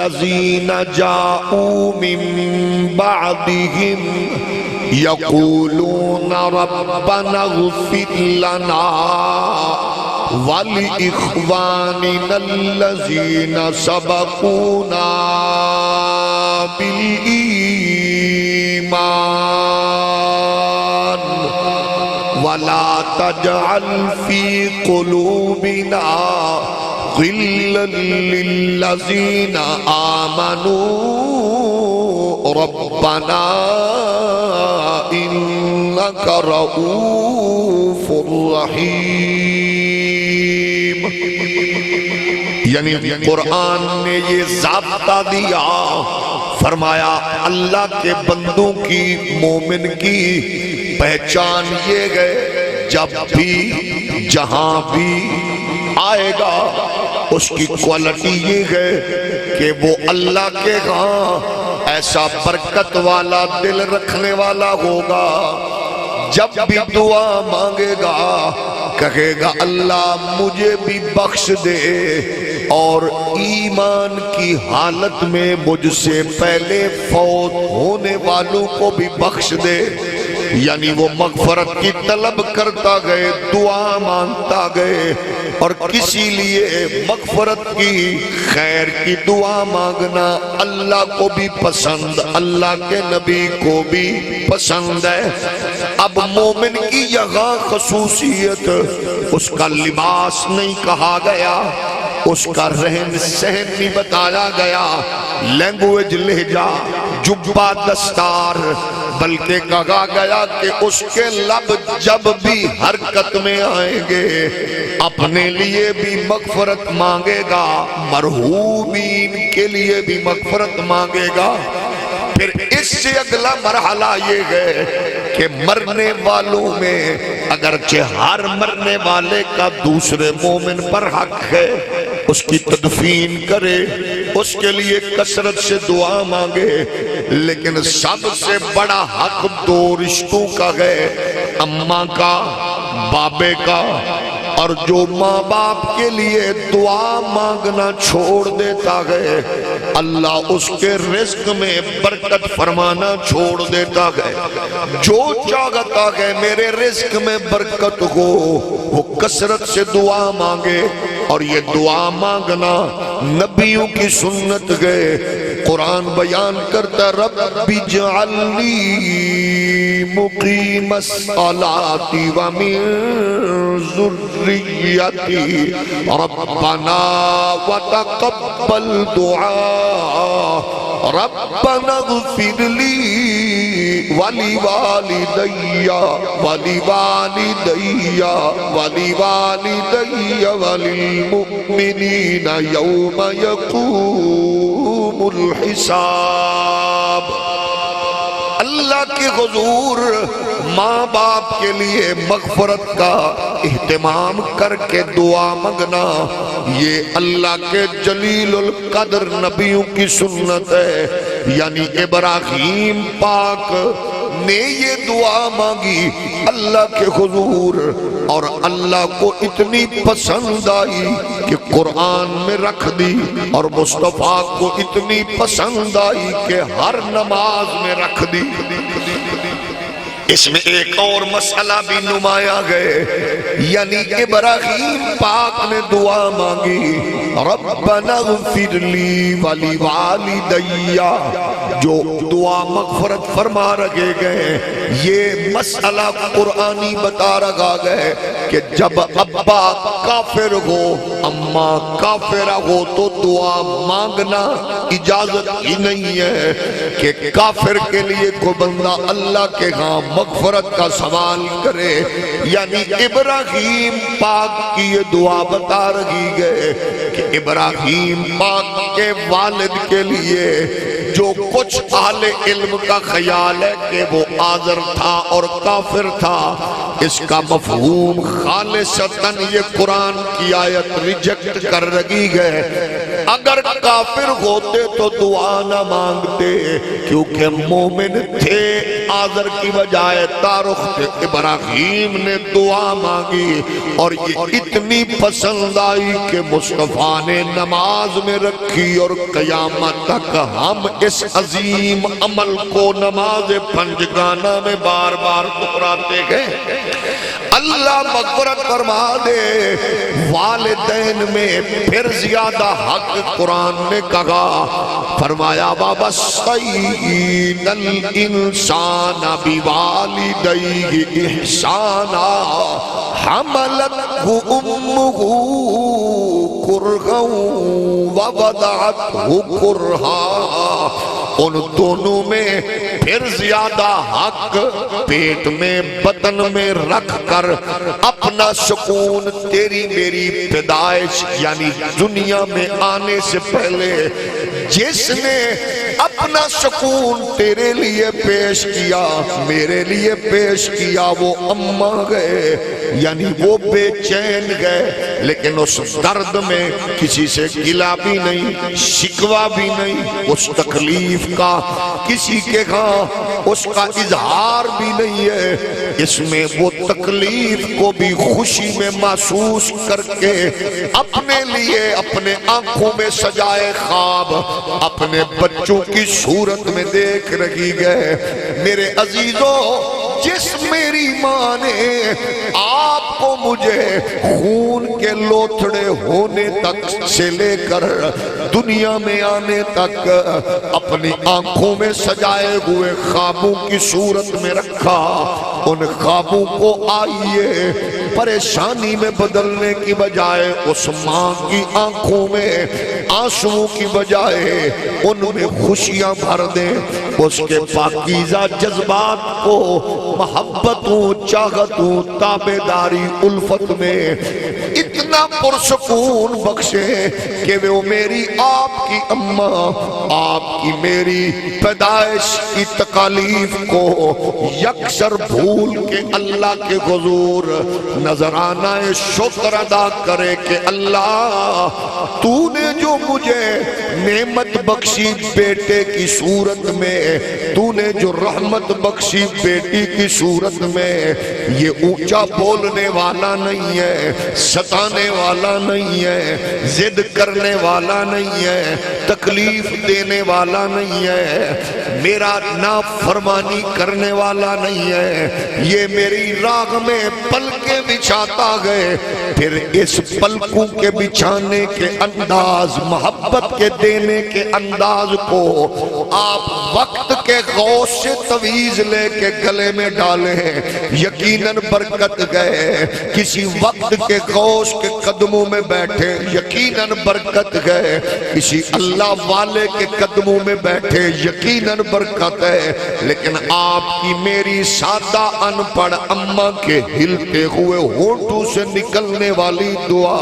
الذین جاؤوا من بعدهم یقولون ربنا اغفر لنا وَلِإِخْوَانِنَا الَّذِينَ سَبَقُونَا بِالْإِيمَانِ وَلَا تَجْعَلْ فِي قُلُوبِنَا غِلًّا لِلَّذِينَ آمَنُوا رَبَّنَا إِنَّكَ رؤوف رحیم۔ یعنی قرآن نے یہ ضابطہ دیا، فرمایا اللہ کے بندوں کی، مومن کی پہچان یہ ہے جب بھی جہاں بھی آئے گا اس کی کوالٹی یہ ہے کہ وہ اللہ کے ہاں ایسا برکت والا دل رکھنے والا ہوگا، جب بھی دعا مانگے گا کہے گا اللہ مجھے بھی بخش دے، اور ایمان کی حالت میں مجھ سے پہلے فوت ہونے والوں کو بھی بخش دے۔ یعنی وہ مغفرت کی طلب کرتا گئے، دعا مانگتا گئے، اور کسی لیے مغفرت کی، خیر کی دعا مانگنا اللہ کو بھی پسند، اللہ کے نبی کو بھی پسند ہے۔ اب مومن کی یہاں خصوصیت، اس کا لباس نہیں کہا گیا، اس کا رہن سہن نہیں بتایا گیا، لینگویج لہجہ، جبہ دستار، بلکہ کہا گیا کہ اس کے لب جب بھی حرکت میں آئیں گے اپنے لیے بھی مغفرت مانگے گا، مرحومین کے لیے بھی مغفرت مانگے گا۔ پھر اس سے اگلا مرحلہ یہ ہے کہ مرنے والوں میں اگرچہ ہر مرنے والے کا دوسرے مومن پر حق ہے، اس کی تدفین کرے، اس کے لیے کثرت سے دعا مانگے، لیکن سب سے بڑا حق دو رشتوں کا ہے، اماں کا، بابے کا۔ اور جو ماں باپ کے لیے دعا مانگنا چھوڑ دیتا ہے اللہ اس کے رزق میں برکت فرمانا چھوڑ دیتا ہے۔ جو چاہتا ہے میرے رزق میں برکت ہو وہ کثرت سے دعا مانگے، اور یہ دعا مانگنا نبیوں کی سنت ہے۔ قرآن بیان کرتا رب اجعلنی مقیم الصلاۃ ومن ذریتی ربنا وتقبل دعاء ربنا اغفر لی ولوالدی وللمؤمنین یوم یقوم الحساب۔ اللہ کے حضور ماں باپ کے لیے مغفرت کا اہتمام کر کے دعا مانگنا یہ اللہ کے جلیل القدر نبیوں کی سنت ہے۔ یعنی ابراہیم پاک نے یہ دعا مانگی اللہ کے حضور، اور اللہ کو اتنی پسند آئی کہ قرآن میں رکھ دی، اور مصطفیٰ کو اتنی پسند آئی کہ ہر نماز میں رکھ دی۔ اس میں ایک اور مسئلہ بھی نمایاں گئے، یعنی ابراہیم پاک نے دعا مانگی ربنا اغفر لی ولوالدی، جو دعا مغفرت فرما رکھے گئے۔ یہ مسئلہ قرآنی بتا رکھا گئے کہ جب ابا کافر ہو، اماں کافرہ ہو تو دعا مانگنا اجازت ہی نہیں ہے کہ کافر کے لیے کوئی بندہ اللہ کے ہاں مغفرت کا سوال کرے۔ یعنی ابراہیم پاک کی یہ دعا بتا رہی ہے کہ ابراہیم پاک کے والد کے لیے جو کچھ اہل علم کا خیال ہے کہ وہ آزر تھا اور کافر تھا، اس کا مفہوم خالصتاً یہ قرآن کی آیت ریجیکٹ کر رہی ہے۔ اگر کافر ہوتے تو دعا نہ مانگتے، کیونکہ مومن تھے آذر کی بجائے تارخ تھے۔ ابراہیم نے دعا مانگی اور یہ اتنی پسند آئی کہ مصطفیٰ نے نماز میں رکھی، اور قیامت تک ہم اس عظیم عمل کو نماز پنجگانہ میں بار بار دہراتے گئے۔ اللہ مغفرت فرما دے۔ والدین میں پھر زیادہ حق قرآن نے کہا، فرمایا بابا سَيِّنَ الْإِنسَانَ بِوَالِدَيْهِ إِحْسَانًا حَمَلَتْهُ أُمُّهُ كُرْهًا وَوَضَعَتْهُ كُرْهًا۔ ان دونوں میں پھر زیادہ حق پیٹ میں بدن میں رکھ کر اپنا سکون تیری میری پیدائش یعنی دنیا میں آنے سے پہلے جس نے اپنا سکون تیرے لیے پیش کیا، میرے لیے پیش کیا، وہ اماں گئے، یعنی وہ بے چین گئے، لیکن اس درد میں کسی سے گلا بھی نہیں، شکوہ بھی نہیں، اس تکلیف کا کسی کے ہاں اس کا اظہار بھی نہیں ہے۔ اس میں وہ تکلیف کو بھی خوشی میں محسوس کر کے اپنے لیے اپنے آنکھوں میں سجائے خواب اپنے بچوں کی صورت میں دیکھ رہی گئے۔ میرے عزیزوں، جس میری ماں نے آپ کو مجھے خون کے لوتھڑے ہونے تک سے لے کر دنیا میں آنے تک اپنی آنکھوں میں سجائے ہوئے خوابوں کی صورت میں رکھا، ان خوابوں کو آئیے پریشانی میں بدلنے کی بجائے اس ماں کی آنکھوں میں آنسوں کی بجائے ان میں خوشیاں بھر دیں، اس کے پاکیزہ جذبات کو محبتوں، چاہتوں، تابعداری، الفت میں اتنا پرسکون بخشے کہ وہ میری آپ کی اماں، آپ کی میری پیدائش کی تکالیف کو یکسر بھول کے اللہ کے حضور نذرانہ شکر ادا کرے کہ اللہ تو نے جو مجھے نعمت بخشی بیٹے کی صورت میں، تو نے جو رحمت بخشی بیٹی کی صورت میں، یہ اونچا بولنے والا نہیں ہے، ستانے والا نہیں ہے، ضد کرنے والا نہیں ہے، تکلیف دینے والا نہیں ہے، میرا نافرمانی کرنے والا نہیں ہے، یہ میری راہ میں پلکیں بچھاتا گئے۔ پھر اس پلکوں کے بچھانے کے انداز، محبت کے دینے کے انداز کو آپ وقت کے غوث سے تویز لے کے گلے میں ڈالیں، یقیناً برکت گئے۔ کسی وقت کے غوث کے قدموں میں بیٹھے، یقیناً برکت گئے۔ کسی اللہ والے کے قدموں میں بیٹھے، یقیناً برکت ہے۔ لیکن آپ کی میری سادہ ان پڑھ اماں کے ہلتے ہوئے ہونٹوں سے نکلنے والی دعا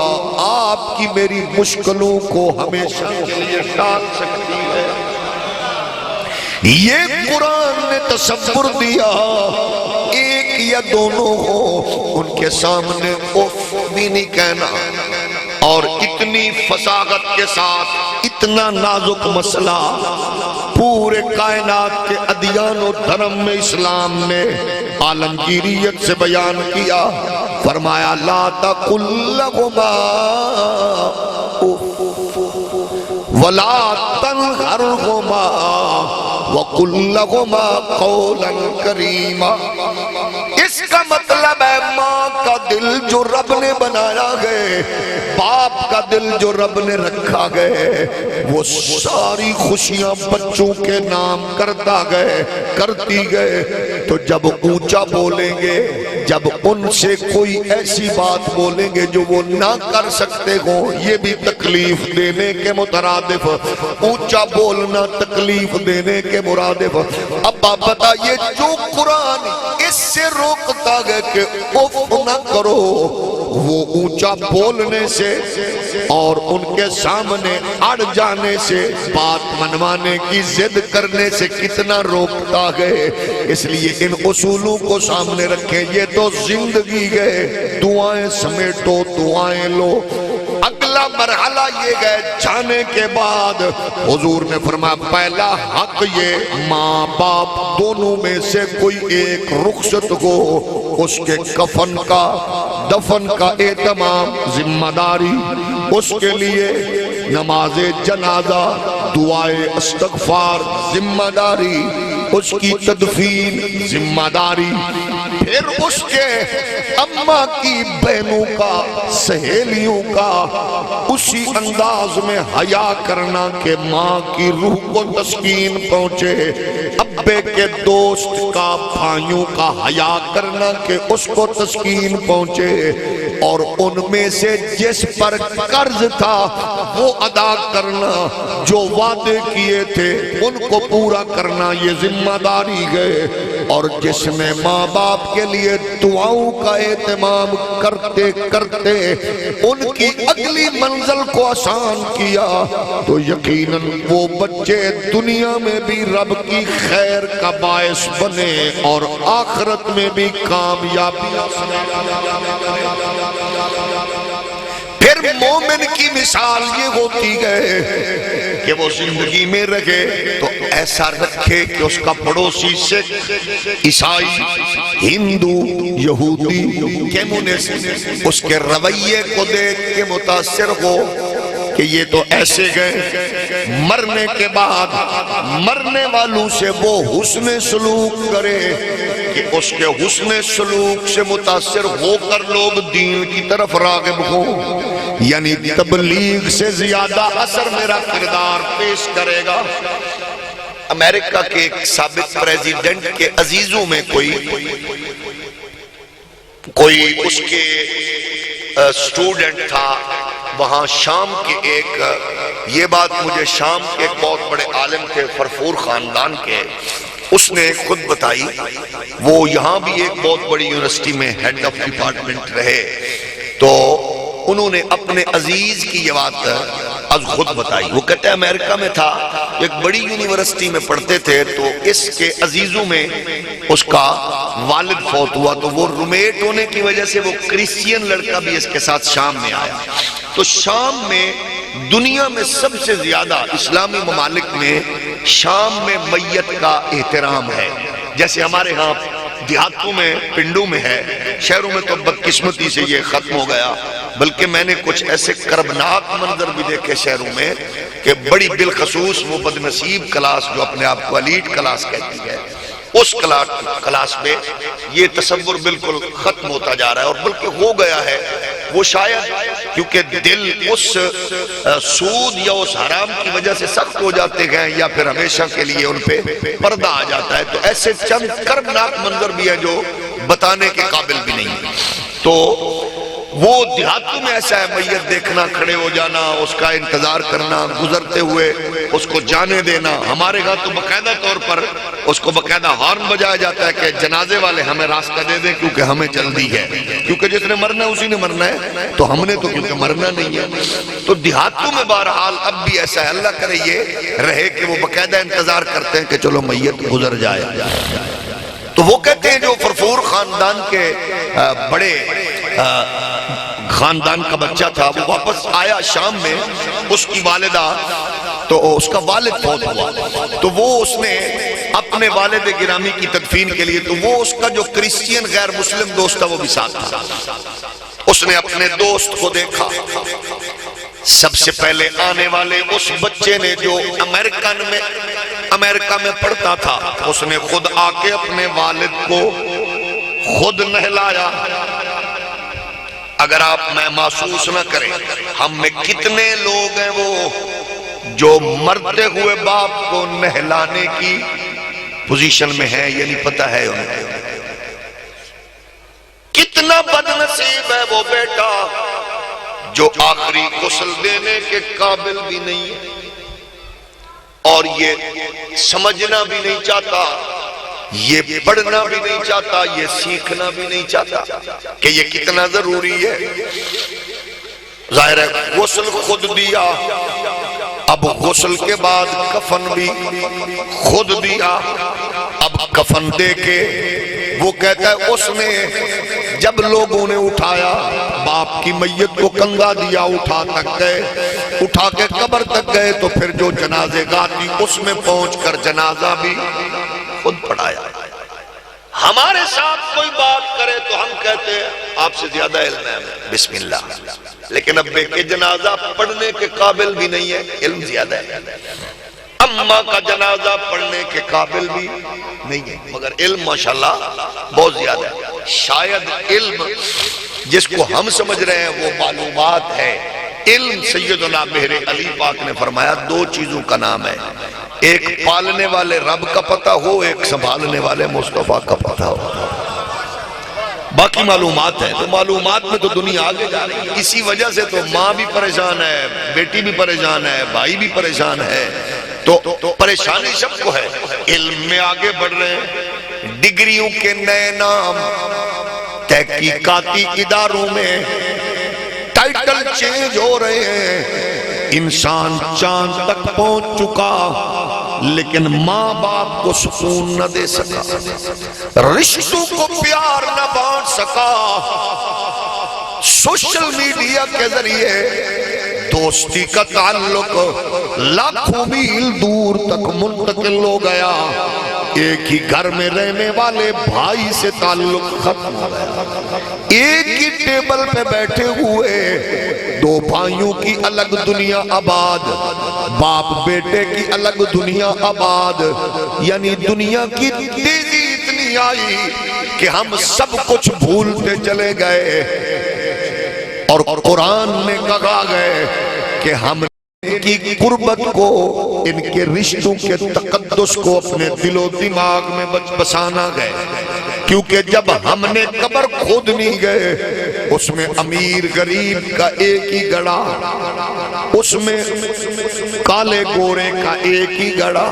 آپ کی میری مشکلوں کو ہمیشہ کے لیے ٹال سکتی ہے۔ یہ قرآن نے تصور دیا، ایک یا دونوں ہو ان کے سامنے اف بھی نہیں کہنا، اور اتنی فصاحت کے ساتھ اتنا نازک مسئلہ پورے کائنات کے ادیان و دھرم میں اسلام نے عالمگیریت سے بیان کیا۔ فرمایا لا تقل لهما ولا تنهرهما وقل لهما قولا کریما۔ اس کا مطلب ہے ماں کا دل جو رب نے بنایا گئے، باپ کا دل جو رب نے رکھا گئے، وہ ساری خوشیاں بچوں کے نام کرتا گئے، کرتی گئے۔ تو جب اونچا بولیں گے، جب ان سے کوئی ایسی بات بولیں گے جو وہ نہ کر سکتے ہوں، یہ بھی تکلیف دینے کے مترادف، اونچا بولنا تکلیف دینے کے مرادف۔ اب آپ بتائیے جو قرآن اس سے روکتا ہے کہ اف نہ کرو، وہ اونچا بولنے سے اور ان کے سامنے اڑ جانے سے، بات منوانے کی ضد کرنے سے کتنا روکتا ہے۔ اس لیے ان اصولوں کو سامنے رکھیں، یہ تو زندگی ہے۔ دعائیں سمیٹو، دعائیں لو۔ اگلا پہلا مرحلہ یہ گئے جانے کے بعد حضور نے فرمایا پہلا حق یہ ماں باپ دونوں میں سے کوئی ایک رخصت ہو، اس کے کفن کا دفن کا اہتمام ذمہ داری، اس کے لیے نماز جنازہ دعائے استغفار ذمہ داری، اس کی تدفین ذمہ داری، پھر اس کے اماں کی بہنوں کا سہیلیوں کا اسی انداز میں حیا کرنا کہ ماں کی روح کو تسکین پہنچے، ابے کے دوست کا بھائیوں کا حیا کرنا کہ اس کو تسکین پہنچے، اور ان میں سے جس پر قرض تھا وہ ادا کرنا، جو وعدے کیے تھے ان کو پورا کرنا، یہ ذمہ داری گئے۔ اور جس نے ماں باپ کے لیے دعاؤں کا اہتمام کرتے کرتے ان کی اگلی منزل کو آسان کیا تو یقیناً وہ بچے دنیا میں بھی رب کی خیر کا باعث بنے اور آخرت میں بھی کامیابی۔ پھر مومن کی مثال یہ ہوتی ہے کہ وہ زندگی میں رہے تو ایسا رکھے کہ اس کا پڑوسی سکھ، عیسائی، ہندو، یہودی، کمیونسٹ اس کے رویے کو دیکھ کے متاثر ہو کہ یہ تو ایسے گئے، مرنے کے بعد مرنے والوں سے وہ حسن سلوک کرے کہ اس کے حسن سلوک سے متاثر ہو کر لوگ دین کی طرف راغب ہوں، یعنی تبلیغ سے زیادہ اثر میرا کردار پیش کرے گا۔ امریکہ کے ایک سابق پریزیڈنٹ کے عزیزوں میں کوئی اس کے سٹوڈنٹ تھا وہاں شام کے ایک، یہ بات مجھے شام کے ایک بہت بڑے عالم تھے فرفور خاندان کے، اس نے خود بتائی، وہ یہاں بھی ایک بہت بڑی یونیورسٹی میں ہیڈ آف ڈپارٹمنٹ رہے، تو انہوں نے اپنے عزیز کی یہ بات از خود بتائی۔ وہ کہتے ہیں امریکہ میں تھا، ایک بڑی یونیورسٹی میں پڑھتے تھے، تو اس کے عزیزوں میں اس کا والد فوت ہوا، تو وہ رومیٹ ہونے کی وجہ سے وہ کرسچین لڑکا بھی اس کے ساتھ شام میں آیا۔ تو شام میں دنیا میں سب سے زیادہ اسلامی ممالک میں شام میں میت کا احترام ہے، جیسے ہمارے ہاں دیہاتوں میں پنڈوں میں ہے، شہروں میں تو بدقسمتی سے یہ ختم ہو گیا، بلکہ میں نے کچھ ایسے کربناک منظر بھی دیکھے شہروں میں کہ بڑی بالخصوص وہ بدنصیب کلاس جو اپنے آپ کو ایلیٹ کلاس کہتی ہے، اس کلاس میں یہ تصور بالکل ختم ہوتا جا رہا ہے، اور بلکہ ہو گیا ہے۔ وہ شاید کیونکہ دل اس سود یا اس حرام کی وجہ سے سخت ہو جاتے ہیں، یا پھر ہمیشہ کے لیے ان پہ پردہ آ جاتا ہے، تو ایسے چند کربناک منظر بھی ہیں جو بتانے کے قابل بھی نہیں۔ تو وہ دیہاتوں میں ایسا ہے، میت دیکھنا، کھڑے ہو جانا، اس کا انتظار کرنا، گزرتے ہوئے اس کو جانے دینا۔ ہمارے ہاں تو باقاعدہ طور پر اس کو باقاعدہ ہارن بجایا جاتا ہے کہ جنازے والے ہمیں راستہ دے دیں کیونکہ ہمیں جلدی ہے، کیونکہ جس نے مرنا ہے اسی نے مرنا ہے، تو ہم نے تو کیونکہ مرنا نہیں ہے۔ تو دیہاتوں میں بہرحال اب بھی ایسا ہے، اللہ کرے یہ رہے کہ وہ باقاعدہ انتظار کرتے ہیں کہ چلو میت گزر جائے۔ تو وہ کہتے ہیں جو فرفور خاندان کے بڑے خاندان کا بچہ تھا، وہ واپس آیا شام میں، اس کی والدہ، تو اس کا والد فوت ہوا، تو وہ اس نے اپنے والد گرامی کی تدفین کے لیے، تو وہ اس کا جو کرسچین غیر مسلم دوست تھا وہ بھی ساتھ تھا۔ اس نے اپنے دوست کو دیکھا، سب سے پہلے آنے والے اس بچے نے جو امریکہ میں پڑھتا تھا، اس نے خود آ کے اپنے والد کو خود نہلایا۔ اگر آپ میں محسوس نہ کریں، ہم میں کتنے لوگ ہیں وہ جو مرتے ہوئے باپ کو نہلانے کی پوزیشن میں ہیں، یہ نہیں پتہ ہے انہیں۔ کتنا بدنصیب ہے وہ بیٹا جو آخری غسل دینے کے قابل بھی نہیں ہے، اور یہ سمجھنا بھی نہیں چاہتا، یہ پڑھنا بھی نہیں چاہتا، یہ سیکھنا بھی نہیں چاہتا کہ یہ کتنا ضروری ہے۔ ظاہر ہے غسل خود دیا، اب غسل کے بعد کفن بھی خود دیا، اب کفن دے کے وہ کہتا ہے اس نے جب لوگوں نے اٹھایا باپ کی میت کو کندھا دیا، اٹھا تک گئے، اٹھا کے قبر تک گئے، تو پھر جو جنازے گاہ تھی اس میں پہنچ کر جنازہ بھی خود پڑھایا۔ ہمارے ساتھ کوئی بات کرے تو ہم کہتے ہیں آپ سے زیادہ علم ہے بسم اللہ، لیکن ابے کے جنازہ پڑھنے کے قابل بھی نہیں ہے، علم زیادہ ہے۔ اماں کا جنازہ پڑھنے کے قابل بھی نہیں ہے، مگر علم ماشاءاللہ بہت زیادہ ہے۔ شاید علم جس کو ہم سمجھ رہے ہیں وہ معلومات ہے، علم سیدنا مہر علی پاک نے فرمایا دو چیزوں کا نام ہے، ایک پالنے والے رب کا پتہ ہو، ایک سنبھالنے والے مصطفیٰ کا پتہ ہو۔ باقی معلومات ہے، تو معلومات میں تو دنیا آگے جا رہی ہے، اسی وجہ سے تو ماں بھی پریشان ہے، بیٹی بھی پریشان ہے، بھائی بھی پریشان ہے، تو پریشانی سب کو ہے۔ علم میں آگے بڑھ رہے ہیں، ڈگریوں کے نئے نام، تحقیقاتی اداروں میں ٹائٹل چینج ہو رہے ہیں، انسان چاند تک پہنچ چکا لیکن ماں باپ کو سکون نہ دے سکا، رشتوں کو پیار نہ بانٹ سکا، سوشل میڈیا کے ذریعے دوستی کا تعلق لاکھوں میل دور تک منتقل ہو گیا، ایک ہی گھر میں رہنے والے بھائی سے تعلق ختم ہو گیا، ایک ہی ٹیبل پہ بیٹھے ہوئے دو بھائیوں کی الگ دنیا آباد، باپ بیٹے کی الگ دنیا آباد، یعنی دنیا کی تیزی اتنی آئی کہ ہم سب کچھ بھولتے چلے گئے، اور قرآن نے کہا گئے کہ ہم ان کی قربت کو، ان کے رشتوں کے تقدس کو اپنے دل و دماغ میں بسانا گئے، کیونکہ جب ہم نے قبر کھودنی گئے اس میں امیر غریب کا ایک ہی گڑا، اس میں کالے گورے کا ایک ہی گڑا،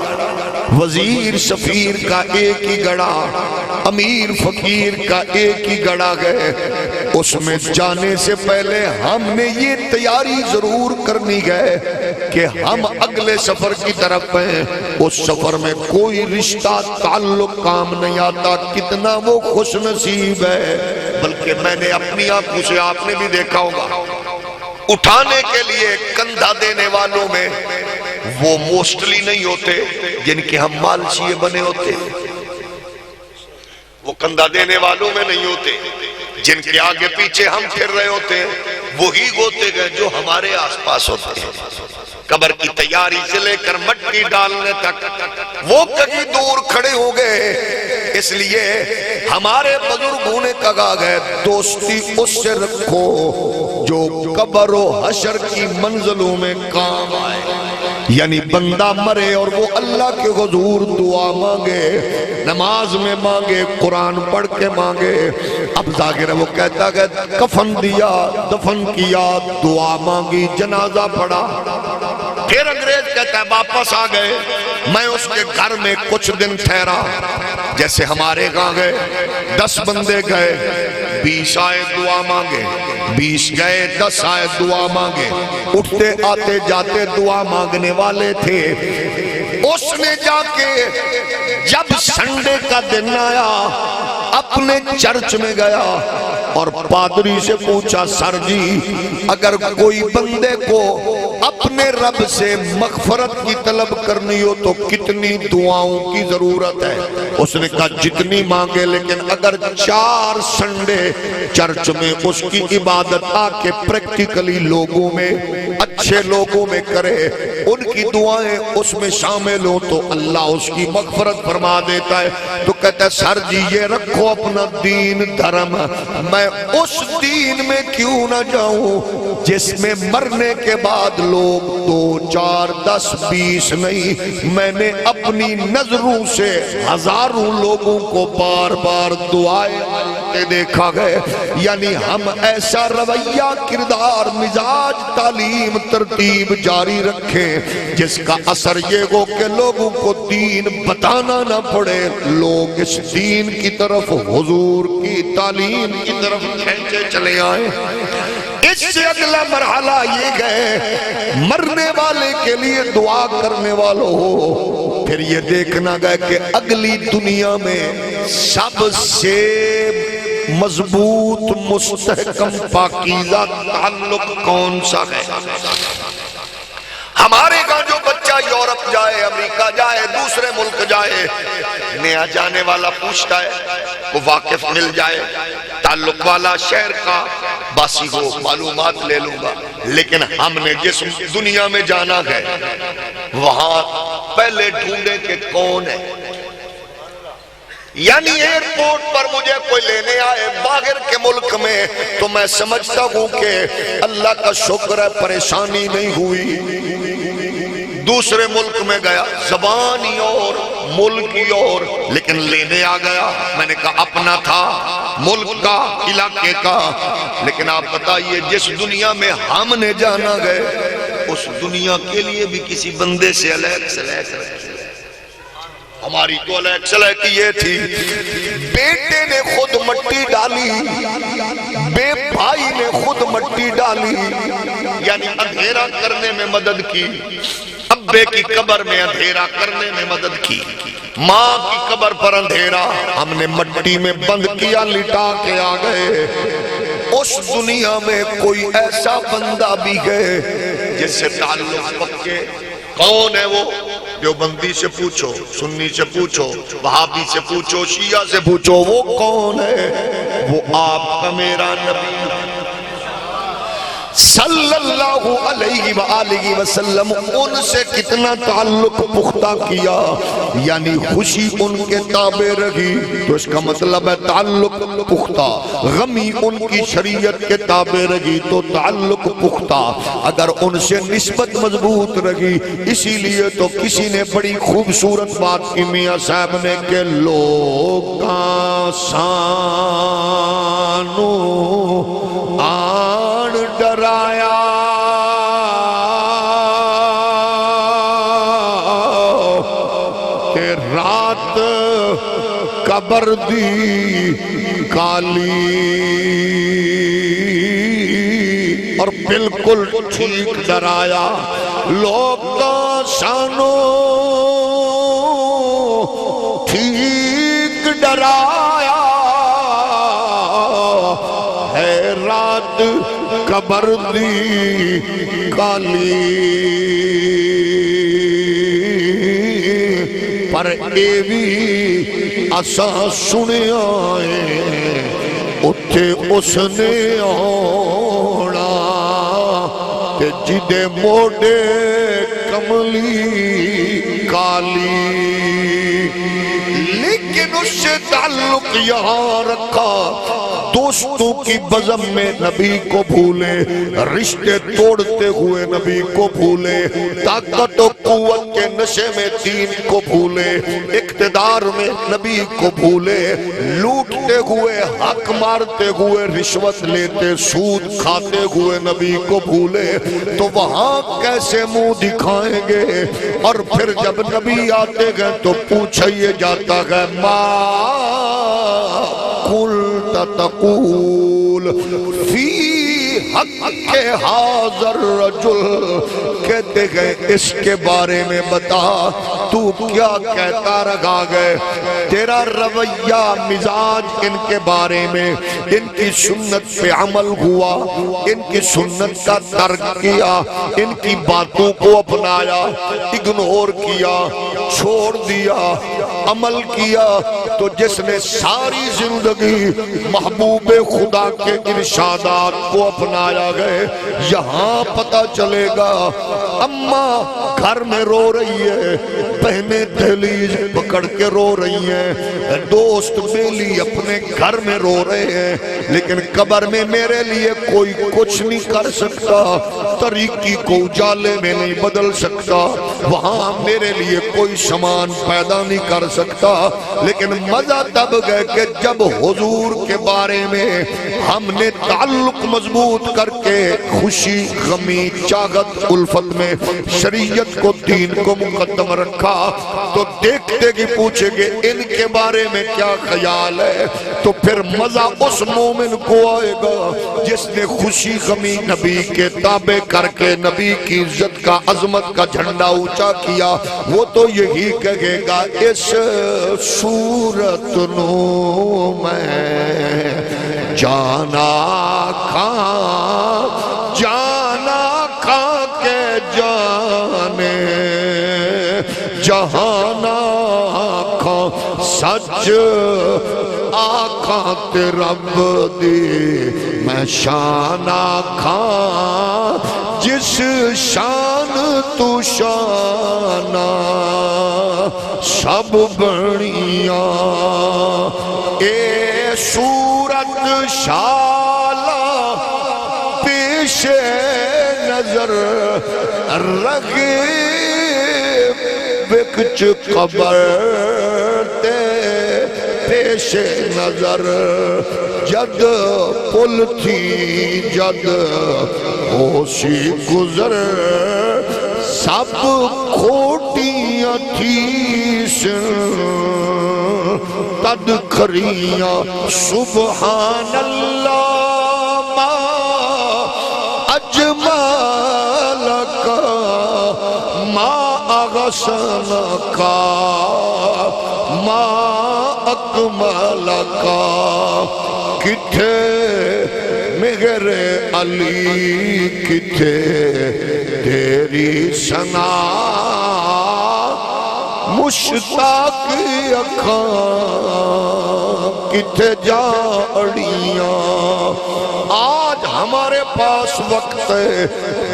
وزیر سفیر کا ایک ہی گڑا، امیر فقیر کا ایک ہی گڑا گئے، اس میں جانے سے پہلے ہم نے یہ تیاری ضرور کرنی گئے کہ ہم اگلے سفر کی طرف ہیں، اس سفر میں کوئی رشتہ تعلق کام نہیں آتا، کتنا وہ خوش نصیب ہے، بلکہ میں نے اپنی آنکھوں سے، آپ نے بھی دیکھا ہوگا، اٹھانے کے لیے کندھا دینے والوں میں وہ موسٹلی نہیں ہوتے جن کے ہم مالشیے بنے ہوتے، وہ کندھا دینے والوں میں نہیں ہوتے جن کے آگے پیچھے ہم پھر رہے ہوتے ہیں، وہی ہوتے گئے جو ہمارے آس پاس ہوتے ہیں، قبر کی تیاری سے لے کر مٹی ڈالنے تک وہ کہیں دور کھڑے ہو گئے، اس لیے ہمارے بزرگوں نے کہا گئے دوستی اس سے رکھو جو قبر و حشر کی منزلوں میں کام آئے، یعنی بندہ مرے اور وہ اللہ کے حضور دعا مانگے، نماز میں مانگے، قرآن پڑھ کے مانگے، اب ظاہر ہے وہ کہتا ہے کفن دیا، دفن کیا، دعا مانگی، جنازہ پڑھا، پھر انگریز کہتا ہے واپس آ گئے، میں اس کے گھر میں کچھ دن ٹھہرا، جیسے ہمارے گاں گئے 10 بندے گئے، 20 آئے دعا مانگے، 20 گئے 10 آئے دعا مانگے، اٹھتے آتے جاتے دعا مانگنے والے تھے، اس نے جا کے جب سنڈے کا دن آیا اپنے چرچ میں گیا اور پادری سے پوچھا سر جی اگر کوئی بندے کو اپنے رب سے مغفرت کی طلب کرنی ہو تو کتنی دعاؤں کی ضرورت ہے؟ اس نے کہا جتنی مانگے، لیکن اگر 4 سنڈے چرچ میں اس کی عبادت آ کے پریکٹیکلی لوگوں میں، اچھے لوگوں میں کرے، ان کی دعائیں اس میں شامل ہوں تو اللہ اس کی مغفرت فرما دیتا ہے۔ تو کہتا ہے سر جی یہ رکھو اپنا دین دھرم، میں اس دین میں کیوں نہ جاؤں جس میں مرنے کے بعد لوگ 2 4 10 20 نہیں، میں نے اپنی نظروں سے ہزاروں لوگوں کو بار بار دعائیں دیکھا گئے، یعنی ہم ایسا رویہ، کردار، مزاج، تعلیم، ترتیب جاری رکھیں جس کا اثر یہ ہو کہ لوگوں کو دین بتانا نہ پڑے، لوگ اس دین کی طرف، حضور کی تعلیم کی طرف کھینچے چلے آئیں۔ اس سے اگلا مرحلہ یہ گئے مرنے والے کے لیے دعا کرنے والوں ہو، پھر یہ دیکھنا گئے کہ اگلی دنیا میں سب سے مضبوط مستحکم پاکیزہ تعلق کون سا ہے؟ ہمارے کا جو بچہ یورپ جائے، امریکہ جائے، دوسرے ملک جائے، نیا جانے والا پوچھتا ہے، وہ واقف مل جائے تعلق والا شہر کا، باسی کو معلومات لے لوں گا۔ لیکن ہم نے جس دنیا میں جانا ہے وہاں پہلے ڈھونڈے کہ کون ہے۔ یعنی ایئرپورٹ پر مجھے کوئی لینے آئے باہر کے ملک میں تو میں سمجھتا ہوں کہ اللہ کا شکر ہے پریشانی نہیں ہوئی۔ دوسرے ملک میں گیا، زبان ہی اور ملک ہی اور، لیکن لینے آ گیا۔ میں نے کہا اپنا تھا، ملک کا، علاقے کا۔ لیکن آپ بتائیے جس دنیا میں ہم نے جانا گئے اس دنیا کے لیے بھی کسی بندے سے علیق سلیق رہے۔ ہماری تو علیق سلیق یہ تھی، بیٹے نے خود مٹی ڈالی، بے بھائی نے خود مٹی ڈالی، یعنی اندھیرا کرنے میں مدد کی، ابے کی قبر میں اندھیرا کرنے میں مدد کی، ماں کی قبر پر اندھیرا ہم نے مٹی میں بند کیا، لٹا کے آ گئے۔ اس دنیا میں کوئی ایسا بندہ بھی ہے جس سے تعلق پکے؟ کون ہے وہ؟ دیوبندی سے پوچھو، سنی سے پوچھو، وہابی سے پوچھو، شیعہ سے پوچھو، وہ کون ہے؟ وہ آپ کا میرا نبی صلی اللہ علیہ وآلہ وسلم۔ ان سے کتنا تعلق پختہ کیا، یعنی خوشی ان کے تابع رہی تو اس کا مطلب ہے تعلق پختہ، غمی ان کی شریعت کے تابع رہی تو تعلق پختہ، اگر ان سے نسبت مضبوط رہی۔ اسی لیے تو کسی نے بڑی خوبصورت بات کی میاں صاحب نے کہ لوکاں سانو آن ڈرایا کہ رات قبر دی کالی، اور بالکل ٹھیک ڈرایا۔ لوکاں سانو ٹھیک ڈرایا ہے رات قبر دی کالی، پر اے بھی اساں سنیا ہے اتھے اس نے آنا کہ جدے موڑے کملی کالی۔ لیکن اس سے تعلق یہاں رکھا، دوستوں کی بزم میں نبی کو بھولے، رشتے توڑتے ہوئے نبی کو بھولے، طاقت و قوت کے نشے میں دین کو بھولے، اقتدار میں نبی کو بھولے، لوٹتے ہوئے، حق مارتے ہوئے، رشوت لیتے، سود کھاتے ہوئے نبی کو بھولے تو وہاں کیسے منہ دکھائیں گے؟ اور پھر جب نبی آتے گئے تو پوچھا یہ جاتا ہے ما قلت تقول فی حق حاضر رجل، کہتے گئے اس کے بارے میں بتا تو کیا کہتا رہا گئے، تیرا رویہ مزاج ان کے بارے میں، ان کی سنت پہ عمل ہوا، ان کی سنت کا ترک کیا، ان کی باتوں کو اپنایا، اگنور کیا، چھوڑ دیا، عمل کیا، تو جس نے ساری زندگی محبوب خدا کے ارشادات کو اپنایا گئے، یہاں پتہ چلے گا اماں گھر میں رو رہی ہے، بہنیں دہلیز پکڑ کے رو رہی ہیں، دوست بیلی اپنے گھر میں رو رہے ہیں، لیکن قبر میں میرے لیے کوئی کچھ نہیں کر سکتا، طریقی کو اجالے میں نہیں بدل سکتا، وہاں میرے لیے کوئی سامان پیدا نہیں کر سکتا۔ لیکن مزہ تب گئے کہ جب حضور کے بارے میں ہم نے تعلق مضبوط کر کے خوشی، غمی، چاغت، الفت میں شریعت شریعت کو دین کو مقدم رکھا تو دیکھتے کہ پوچھے گے ان کے بارے میں کیا خیال ہے، تو پھر مزہ اس مومن کو آئے گا جس نے خوشی غمی نبی کے تابع کر کے نبی کی عزت کا عظمت کا جھنڈا اونچا کیا۔ وہ تو یہی کہے گا اس صورت نو میں جانا کھا کے جانے جہانا کھا سچ آقا تے رب دی میں شانہ کھا جس شان تو شانہ سب بڑیاں اے صورت شالا پیش نظر رغیب وکچ قبر تے پیش نظر جد پل تھی جد ہوشی گزر سب کھوٹیاں تھی تد کھریاں سبحان اللہ ما اجمال کا ما اغسن کا ما اکمل کا کتھے میرے علی کتھے تیری ثنا مشتاق اکھاں کتھے جا اڑیاں۔ آج ہمارے پاس وقت ہے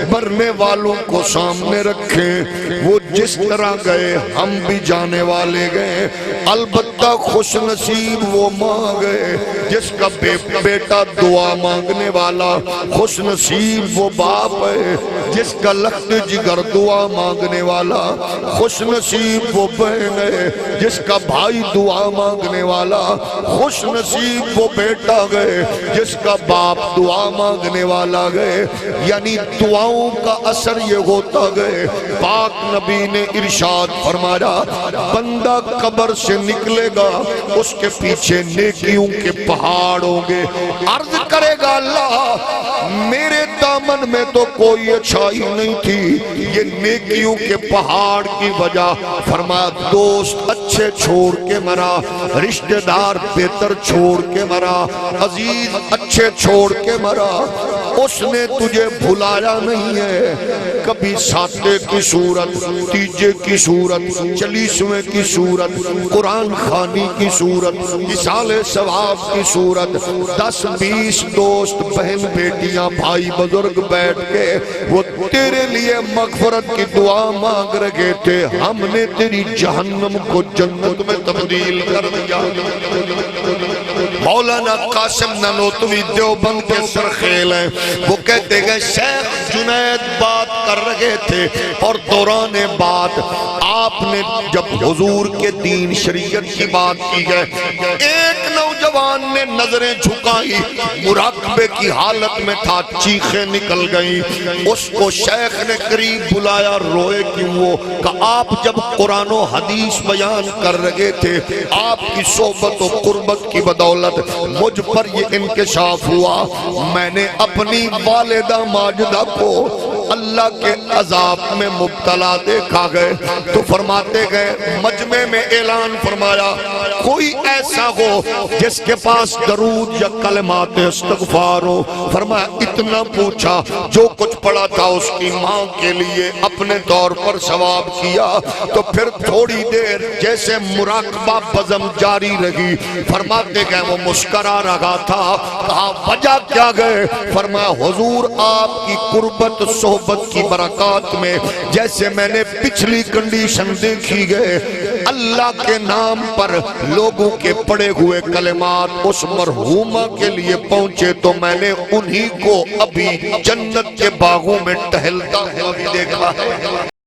مرنے والوں کو سامنے رکھیں، وہ جس طرح گئے ہم بھی جانے والے گئے، البتہ خوش نصیب وہ ماں گئے جس کا بیٹا دعا مانگنے والا، خوش نصیب وہ باپ ہے جس کا لخت جگر دعا مانگنے والا، خوش نصیب وہ بہن ہے جس کا بھائی دعا مانگنے والا، خوش نصیب وہ بیٹا گئے جس کا باپ دعا مانگنے والا گئے۔ یعنی دعاؤں کا اثر یہ ہوتا گئے۔ پاک نبی نے ارشاد فرمایا بندہ قبر سے نکلے گا اس کے پیچھے نیکیوں کے پہاڑ ہوں گے، عرض کرے گا اللہ میرے دامن میں تو کوئی اچھائی نہیں تھی، یہ نیکیوں کے پہاڑ کی وجہ۔ فرمایا دوست اچھے چھوڑ کے مرا، رشتہ دار بہتر چھوڑ کے مرا، عزیز اچھے چھوڑ کے مرا، اس نے تجھے بھلایا نہیں ہے۔ کبھی ساتے کی صورت، تیجے کی صورت، چلیسویں کی صورت، قرآن خوانی کی صورت، اصال ثواب کی صورت، 10-20 دوست بہن بیٹیاں بھائی بزرگ بیٹھ کے وہ تیرے لیے مغفرت کی دعا مانگ رہے تھے، ہم نے تیری جہنم کو جنت میں تبدیل کر دیا۔ مولانا قاسم نانوتوی دیوبند کے سرخیل ہیں، وہ کہتے گئے شیخ جنید بات کر رہے تھے اور دوران بات آپ نے جب حضور کے دین شریعت کی بات کی ہے، ایک نوجوان نے نظریں جھکائی، مراقبے کی حالت میں تھا، چیخیں نکل گئیں، اس کو شیخ نے قریب بلایا، روئے کیوں وہ کہ آپ جب قرآن و حدیث بیان کر رہے تھے آپ کی صحبت و قربت کی بدولت مجھ پر یہ انکشاف ہوا، میں نے اپنی والدہ ماجدہ کو اللہ کے عذاب میں مبتلا دیکھا گئے تو فرماتے گئے مجمع میں اعلان فرمایا کوئی ایسا ہو جس کے پاس درود یا کلمات استغفار ہو۔ فرمایا اتنا پوچھا، جو کچھ پڑھا تھا اس کی ماں کے لیے اپنے طور پر ثواب کیا، تو پھر تھوڑی دیر جیسے مراقبہ بزم جاری رہی، فرماتے گئے وہ مسکرا رہا تھا، کہا وجہ کیا گئے؟ فرمایا حضور آپ کی قربت صحبت کی برکات میں جیسے میں نے پچھلی کنڈیشن دیکھی گئے، اللہ کے نام پر لوگوں کے پڑے ہوئے کلمات اس مرحومہ کے لیے پہنچے تو میں نے انہی کو ابھی جنت کے باغوں میں ٹہلتا ہوا بھی دیکھا ہے۔